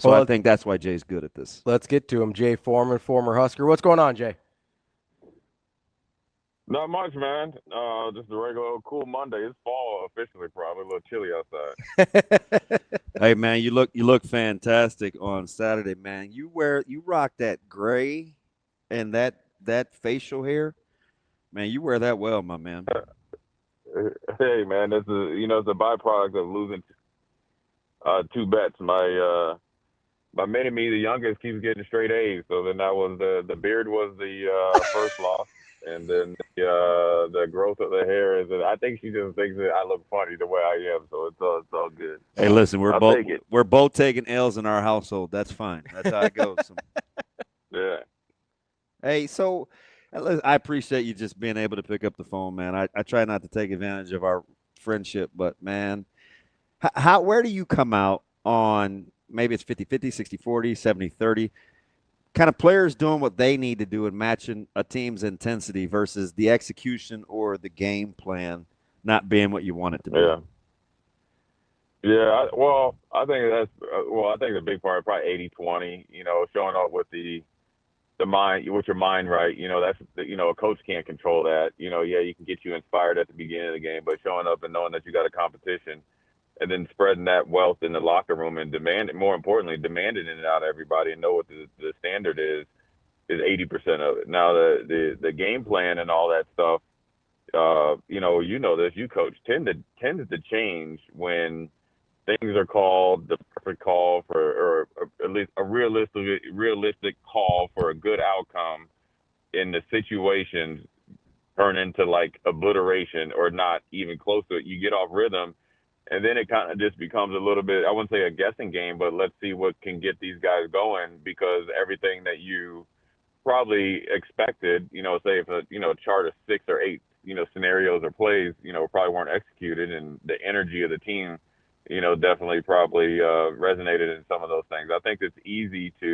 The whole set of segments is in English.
So I think that's why Jay's good at this. Let's get to him. Jay Foreman, former Husker. What's going on, Jay? Not much, man. Just a regular old cool Monday. It's fall officially, probably a little chilly outside. Hey man, you look fantastic on Saturday, man. You rock that gray and that facial hair, man. You wear that well, my man. Hey, man, it's a byproduct of losing two bets. My mini me, the youngest, keeps getting straight A's. So then that was the beard was the first loss, and then the growth of the hair is. I think she just thinks that I look funny the way I am. So it's all good. Hey, listen, we're I'll both take it. we're both taking L's in our household. That's fine. That's how it goes. Yeah. Hey, so I appreciate you just being able to pick up the phone, man. I try not to take advantage of our friendship, but man, how where do you come out on maybe it's 50-50, 60-40, 70-30? Kind of players doing what they need to do and matching a team's intensity versus the execution or the game plan not being what you want it to be. Yeah. Yeah. I think the big part is probably 80-20. Showing up with the mind, with your mind right. A coach can't control that. Yeah, you can get you inspired at the beginning of the game, but showing up and knowing that you got a competition and then spreading that wealth in the locker room and more importantly, demanding it out of everybody and know what the standard is 80% of it. Now the game plan and all that stuff, this, you coach, tends to change when things are called the perfect call or at least a realistic call for a good outcome, in the situations turn into like obliteration or not even close to it. You get off rhythm, and then it kind of just becomes a little bit, I wouldn't say a guessing game, but let's see what can get these guys going, because everything that you probably expected, say if a chart of 6 or 8, scenarios or plays, probably weren't executed, and the energy of the team, definitely probably resonated in some of those things. I think the easiest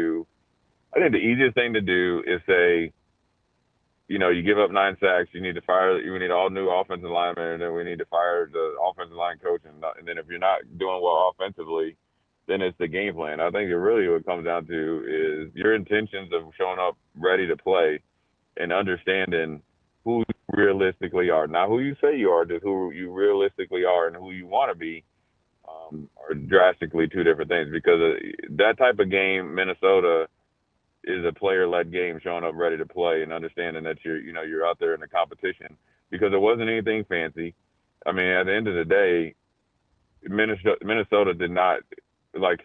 thing to do is say, you give up 9 sacks, you need all new offensive linemen, and then we need to fire the offensive line coach. And then if you're not doing well offensively, then it's the game plan. I think it really what it comes down to is your intentions of showing up ready to play and understanding who you realistically are. Not who you say you are, just who you realistically are and who you want to be, are drastically two different things. Because that type of game, Minnesota, is a player-led game, showing up ready to play and understanding that you're out there in the competition, because it wasn't anything fancy. I mean, at the end of the day, Minnesota did not like.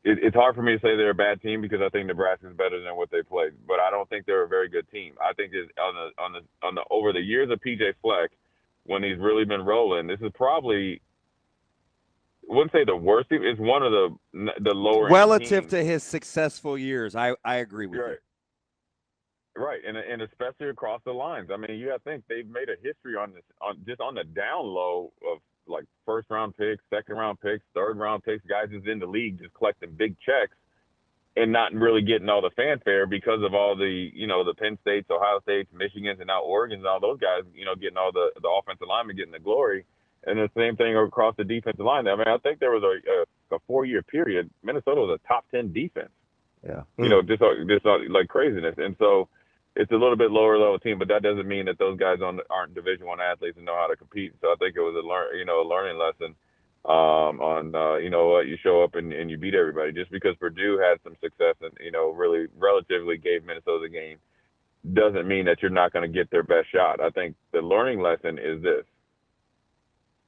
It's hard for me to say they're a bad team because I think Nebraska's better than what they played, but I don't think they're a very good team. I think it's on the over the years of PJ Fleck, when he's really been rolling, this is probably, I wouldn't say the worst team. It's one of the lower end Relative teams. to his successful years, I agree with you. Right. Right, and especially across the lines. I mean, you got to think they've made a history on this, on the down low of like first round picks, second round picks, third round picks, guys who's in the league just collecting big checks and not really getting all the fanfare because of all the Penn States, Ohio States, Michigans, and now Oregon's and all those guys, getting all the offensive linemen getting the glory. And the same thing across the defensive line. I mean, I think there was a 4-year period. Minnesota was a top 10 defense. Yeah. Just like craziness. And so it's a little bit lower level team, but that doesn't mean that those guys aren't Division I athletes and know how to compete. So I think it was a learning lesson on what, you show up and you beat everybody. Just because Purdue had some success and really relatively gave Minnesota the game doesn't mean that you're not going to get their best shot. I think the learning lesson is this: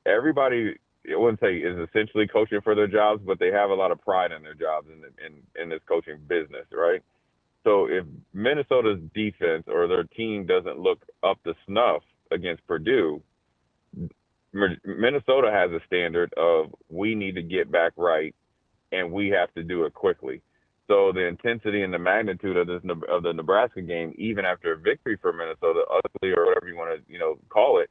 everybody, I wouldn't say is essentially coaching for their jobs, but they have a lot of pride in their jobs in this coaching business, right? So if Minnesota's defense or their team doesn't look up to snuff against Purdue, Minnesota has a standard of we need to get back right, and we have to do it quickly. So the intensity and the magnitude of the Nebraska game, even after a victory for Minnesota, ugly or whatever you want to call it,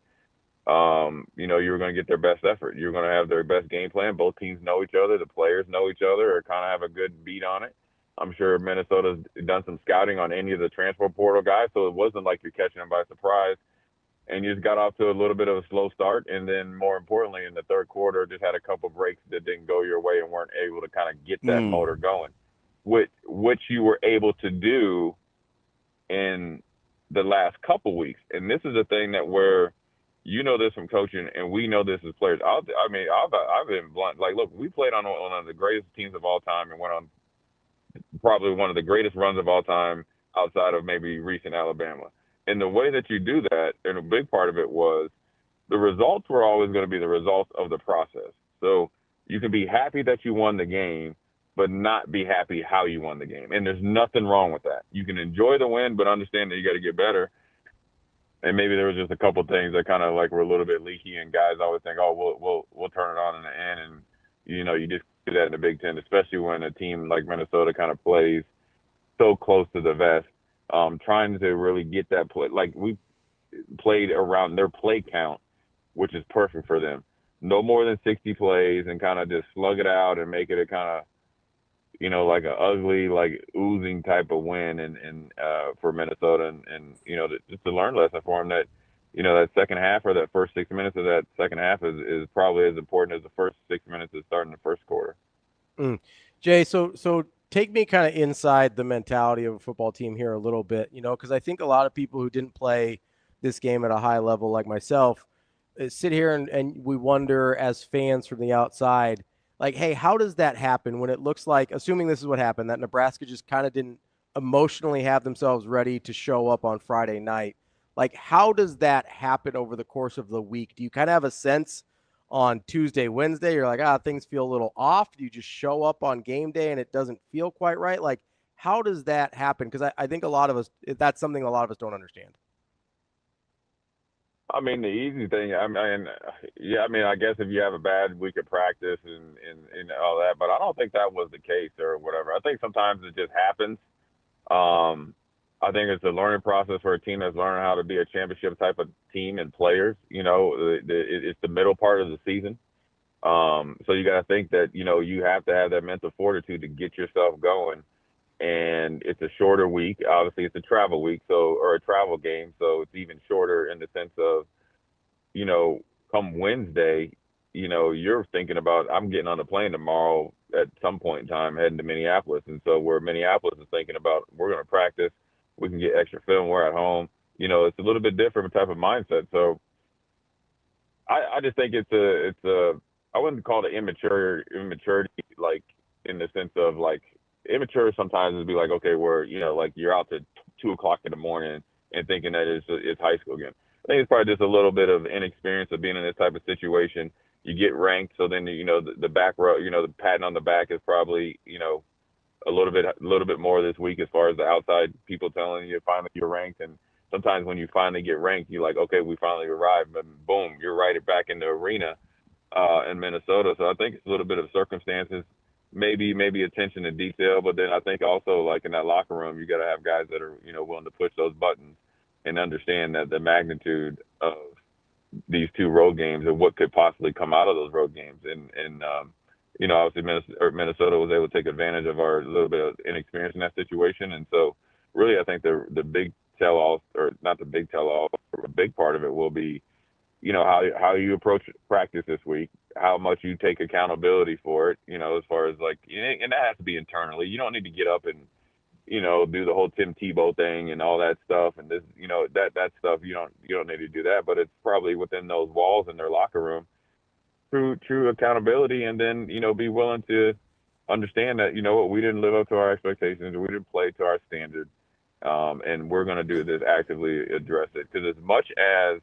you're going to get their best effort. You're going to have their best game plan. Both teams know each other. The players know each other or kind of have a good beat on it. I'm sure Minnesota's done some scouting on any of the transfer portal guys, so it wasn't like you're catching them by surprise. and you just got off to a little bit of a slow start. And then more importantly, in the third quarter, just had a couple breaks that didn't go your way and weren't able to kind of get that Mm. motor going. Which you were able to do in the last couple weeks. And this is the thing that where you know this from coaching, and we know this as players. I've been blunt. Like, look, we played on one of the greatest teams of all time and went on probably one of the greatest runs of all time outside of maybe recent Alabama. And the way that you do that, and a big part of it was the results were always going to be the results of the process. So you can be happy that you won the game, but not be happy how you won the game. And there's nothing wrong with that. You can enjoy the win, but understand that you got to get better. And maybe there was just a couple things that kind of like were a little bit leaky, and guys always think, oh, we'll turn it on in the end, and you just do that in the Big Ten, especially when a team like Minnesota kind of plays so close to the vest, trying to really get that play. Like we played around their play count, which is perfect for them. No more than 60 plays, and kind of just slug it out and make it a kind of like an ugly, like oozing type of win, and for Minnesota, and just a learn lesson for them that that second half or that first 6 minutes of that second half is probably as important as the first 6 minutes of starting the first quarter. Mm. Jay, so take me kind of inside the mentality of a football team here a little bit, because I think a lot of people who didn't play this game at a high level like myself sit here and we wonder as fans from the outside, like, hey, how does that happen when it looks like, assuming this is what happened, that Nebraska just kind of didn't emotionally have themselves ready to show up on Friday night? Like, how does that happen over the course of the week? Do you kind of have a sense on Tuesday, Wednesday, you're like, things feel a little off? Do you just show up on game day and it doesn't feel quite right? Like, how does that happen? Because I think a lot of us, that's something a lot of us don't understand. I mean, the easy thing, I guess if you have a bad week of practice and all that, but I don't think that was the case or whatever. I think sometimes it just happens. Um, I think it's a learning process for a team that's learning how to be a championship type of team and players. It's the middle part of the season. So you got to think that, you have to have that mental fortitude to get yourself going. And it's a shorter week. Obviously, it's a travel week, or a travel game. So it's even shorter in the sense of, come Wednesday, you're thinking about, I'm getting on the plane tomorrow at some point in time heading to Minneapolis. And so where Minneapolis is thinking about, we're going to practice, we can get extra film, we're at home. It's a little bit different type of mindset. So I just think I wouldn't call it immaturity, like in the sense of like immature sometimes is be like, okay, where, like you're out to 2 o'clock in the morning and thinking that it's high school again. I think it's probably just a little bit of inexperience of being in this type of situation. You get ranked, so then the back row, the patting on the back is probably a little bit more this week as far as the outside people telling you finally you're ranked. And sometimes when you finally get ranked, you're like, okay, we finally arrived, and boom, you're right back in the arena in Minnesota. So I think it's a little bit of circumstances, maybe attention to detail, but then I think also like in that locker room, you got to have guys that are willing to push those buttons and understand that the magnitude of these two road games and what could possibly come out of those road games. And obviously Minnesota was able to take advantage of our little bit of inexperience in that situation. And so really, I think the big tell-all, or not the big tell-all, a big part of it will be, how you approach practice this week, how much you take accountability for it, as far as like, and that has to be internally. You don't need to get up and, do the whole Tim Tebow thing and all that stuff. And this, that stuff, you don't need to do that, but it's probably within those walls in their locker room, true accountability. And then, be willing to understand that, what, we didn't live up to our expectations, we didn't play to our standard. And we're going to do this, actively address it. Because as much as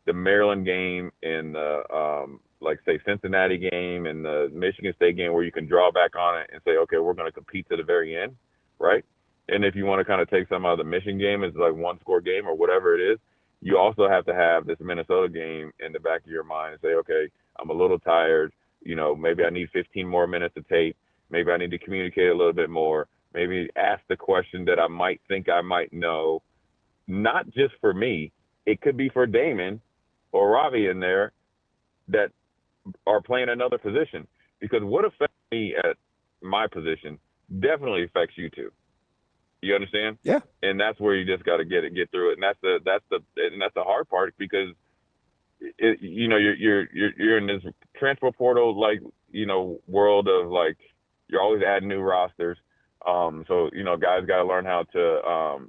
the Maryland game and the like say Cincinnati game and the Michigan State game, where you can draw back on it and say, okay, we're going to compete to the very end, right? And if you want to kind of take some out of the Michigan game as like one score game or whatever it is, you also have to have this Minnesota game in the back of your mind and say, okay, I'm a little tired. Maybe I need 15 more minutes of tape. Maybe I need to communicate a little bit more. Maybe ask the question that I might think I might know, not just for me. It could be for Damon or Ravi in there that are playing another position, because what affects me at my position definitely affects you too. You understand? Yeah. And that's where you just got to get through it. And that's the hard part because you're in this transfer portal like world of like you're always adding new rosters. So guys got to learn how to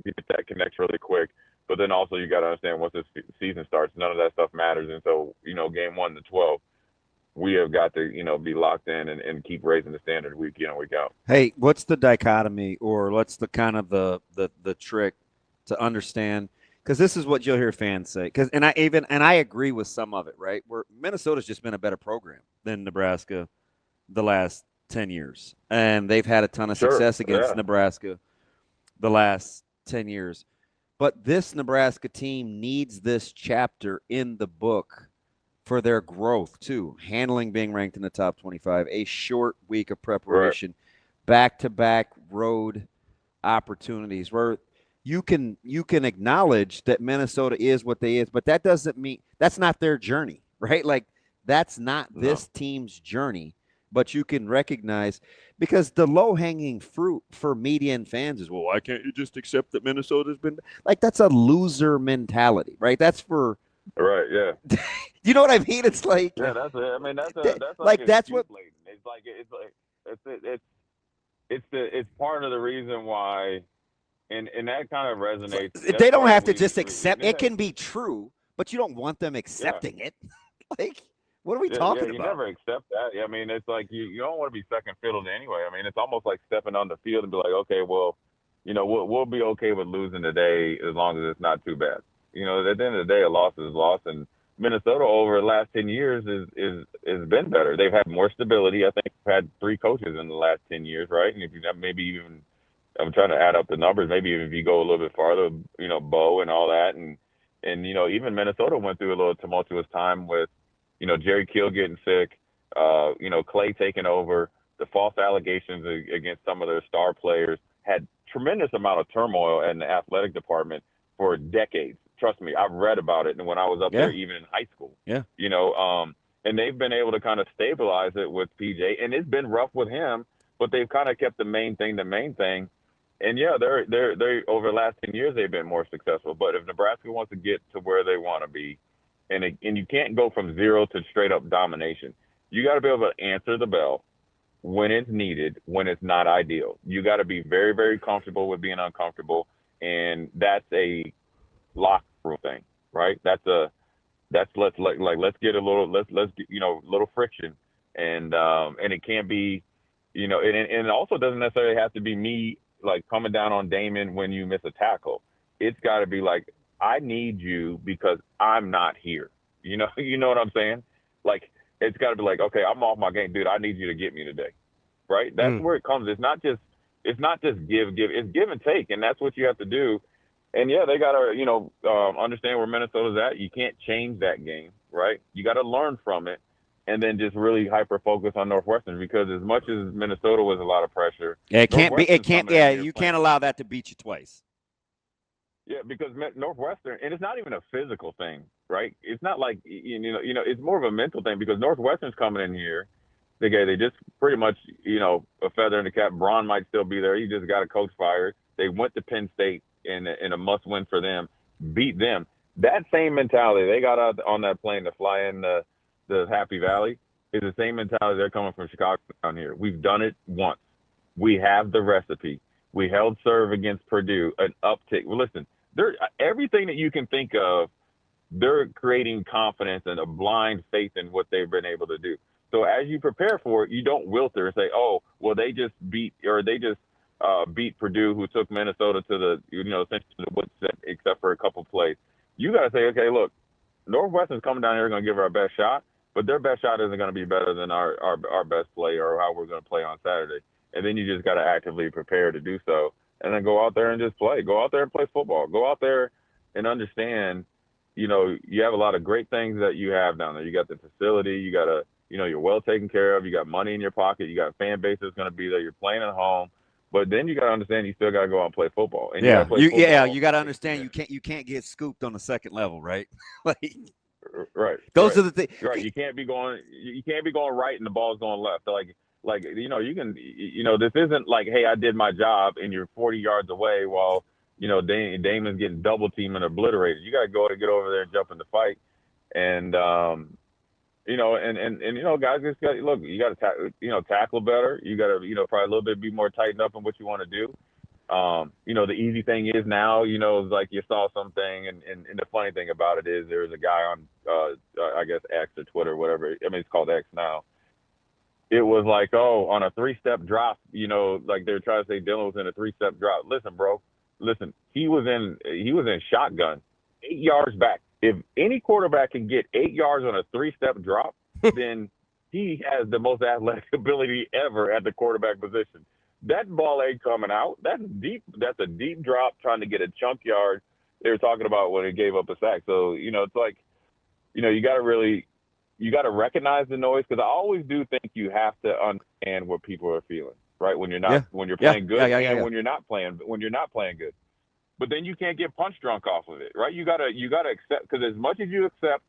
get that connect really quick. But then also you got to understand once this season starts, none of that stuff matters. And so game 1 to 12, we have got to be locked in and keep raising the standard week in and week out. Hey, what's the dichotomy, or what's the kind of the trick to understand? Because this is what you'll hear fans say. And I agree with some of it, right? Where Minnesota's just been a better program than Nebraska the last 10 years, and they've had a ton of success against Nebraska the last 10 years. But this Nebraska team needs this chapter in the book for their growth too. Handling being ranked in the top 25, a short week of preparation, back-to-back road opportunities where you can acknowledge that Minnesota is what they is, but that doesn't mean that's not their journey, right? Like that's not this team's journey, but you can recognize because the low-hanging fruit for media and fans is, well, why can't you just accept that Minnesota's been like that's a loser mentality, right? That's for right, yeah. You know what I mean? It's like that's it. I mean that's like that's what it's part of the reason why, and that kind of resonates. They don't have to just accept. It can be true, but you don't want them accepting it. Like, what are we talking about? You never accept that. I mean, it's like you don't want to be second fiddle to anyway. I mean, it's almost like stepping on the field and be like, okay, well, we'll be okay with losing today as long as it's not too bad. At the end of the day, a loss is a loss, and Minnesota over the last 10 years is been better. They've had more stability. I think they've had 3 coaches in the last 10 years, right? And if you have maybe even, I'm trying to add up the numbers, maybe even if you go a little bit farther, Bo and all that. And even Minnesota went through a little tumultuous time with, Jerry Kill getting sick, Clay taking over, the false allegations against some of their star players, had tremendous amount of turmoil in the athletic department for decades. Trust me, I've read about it, and when I was up there, even in high school, and they've been able to kind of stabilize it with PJ, and it's been rough with him, but they've kind of kept the main thing, and they're over the last 10 years they've been more successful. But if Nebraska wants to get to where they want to be, and you can't go from 0 to straight up domination, you got to be able to answer the bell when it's needed, when it's not ideal. You got to be very, very comfortable with being uncomfortable, and that's a locker room thing, right? Let's get a little little friction, and it can't be, and it also doesn't necessarily have to be me like coming down on Damon when you miss a tackle. It's got to be like, I need you because I'm not here. You know what I'm saying? Like it's got to be like, okay, I'm off my game, dude. I need you to get me today, right? That's where it comes. It's not just give. It's give and take, and that's what you have to do. And they got to, understand where Minnesota's at. You can't change that game, right? You got to learn from it, and then just really hyper focus on Northwestern, because as much as Minnesota was a lot of pressure, it can't be. It can't. Yeah, you can't allow that to beat you twice. Yeah, because Northwestern, and it's not even a physical thing, right? It's not like it's more of a mental thing, because Northwestern's coming in here. They just pretty much a feather in the cap. Braun might still be there. He just got a coach fired. They went to Penn State in a must-win for them, beat them. That same mentality they got out on that plane to fly in the Happy Valley is the same mentality they're coming from Chicago down here. We've done it once. We have the recipe. We held serve against Purdue, an uptick. Well, listen, everything that you can think of, they're creating confidence and a blind faith in what they've been able to do. So as you prepare for it, you don't wilter and say, oh, well, they just beat Purdue, who took Minnesota to the, essentially the woodset, except for a couple plays. You got to say, okay, look, Northwestern's coming down here, going to give our best shot, but their best shot isn't going to be better than our best play or how we're going to play on Saturday. And then you just got to actively prepare to do so, and then go out there and just play. Go out there and play football. Go out there and understand, you have a lot of great things that you have down there. You got the facility. You got you're well taken care of. You got money in your pocket. You got a fan base that's going to be there. You're playing at home. But then you got to understand you still got to go out and play football. And you got to understand you can't get scooped on the second level, right? Like, right. Those are the things. Right. You can't be going right and the ball's going left. Like Like, you can, this isn't like, hey, I did my job and you're 40 yards away while, Damon's getting double teamed and obliterated. You got to go and get over there and jump in the fight. And, guys just got, look, you got to, tackle better. You got to, probably a little bit be more tightened up in what you want to do. The easy thing is now, like you saw something, and the funny thing about it is there's a guy on, I guess, X or Twitter, whatever. I mean, it's called X now. It was like, oh, on a 3-step drop, like they're trying to say Dylan was in a 3-step drop. Listen, bro, he was in shotgun 8 yards back. If any quarterback can get 8 yards on a 3-step drop, then he has the most athletic ability ever at the quarterback position. That ball ain't coming out. That's deep. That's a deep drop trying to get a chunk yard. They were talking about when he gave up a sack. So, it's like, you got to recognize the noise, because I always do think you have to understand what people are feeling, right? When you're not, when you're playing good, and when you're not playing good. But then you can't get punch drunk off of it, right? You gotta accept, because as much as you accept,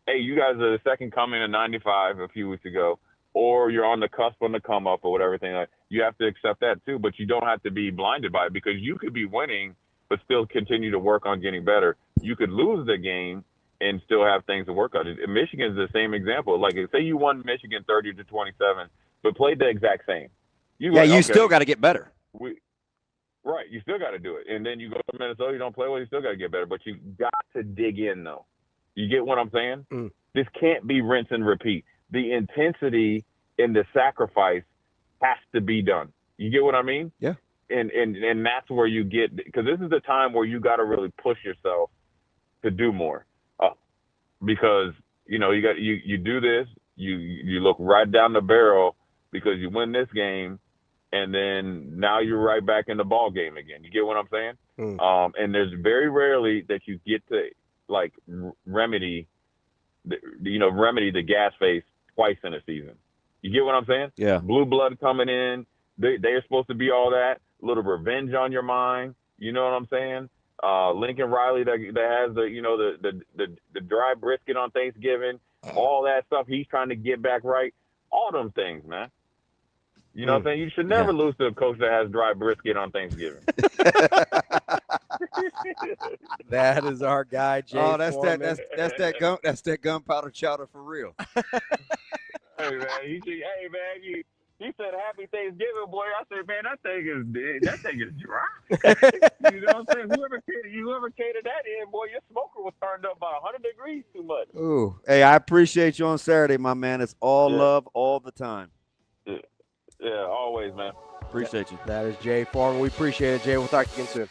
hey, you guys are the second coming of 95 a few weeks ago, or you're on the cusp on the come up or whatever thing, like, you have to accept that too. But you don't have to be blinded by it, because you could be winning but still continue to work on getting better. You could lose the game and still have things to work on. Michigan's the same example. Like, say you won Michigan 30-27, but played the exact same. You still got to get better. Right, you still got to do it. And then you go to Minnesota, you don't play well, you still got to get better. But you got to dig in, though. You get what I'm saying? This can't be rinse and repeat. The intensity and the sacrifice has to be done. You get what I mean? Yeah. And that's where you get, because this is the time where you got to really push yourself to do more. Because you do this, you look right down the barrel because you win this game, and then now you're right back in the ball game again. You get what I'm saying? And there's very rarely that you get to like remedy the gas face twice in a season. You get what I'm saying? Yeah. Blue blood coming in, they're supposed to be all that, a little revenge on your mind. You know what I'm saying? Lincoln Riley that has the dry brisket on Thanksgiving, all that stuff. He's trying to get back right. All them things, man. You know what I'm saying? You should never lose to a coach that has dry brisket on Thanksgiving. That is our guy, Jay. Oh, that's Foreman. that's that gunpowder chowder for real. Hey man, he said Happy Thanksgiving, boy. I said, man, that thing is dry. You know what I'm saying? Whoever catered that in, boy, your smoker was turned up by 100 degrees too much. Ooh, hey, I appreciate you on Saturday, my man. It's all love all the time. Yeah, always, man. Appreciate you. That is Jay Foreman. We appreciate it, Jay. We'll talk again soon.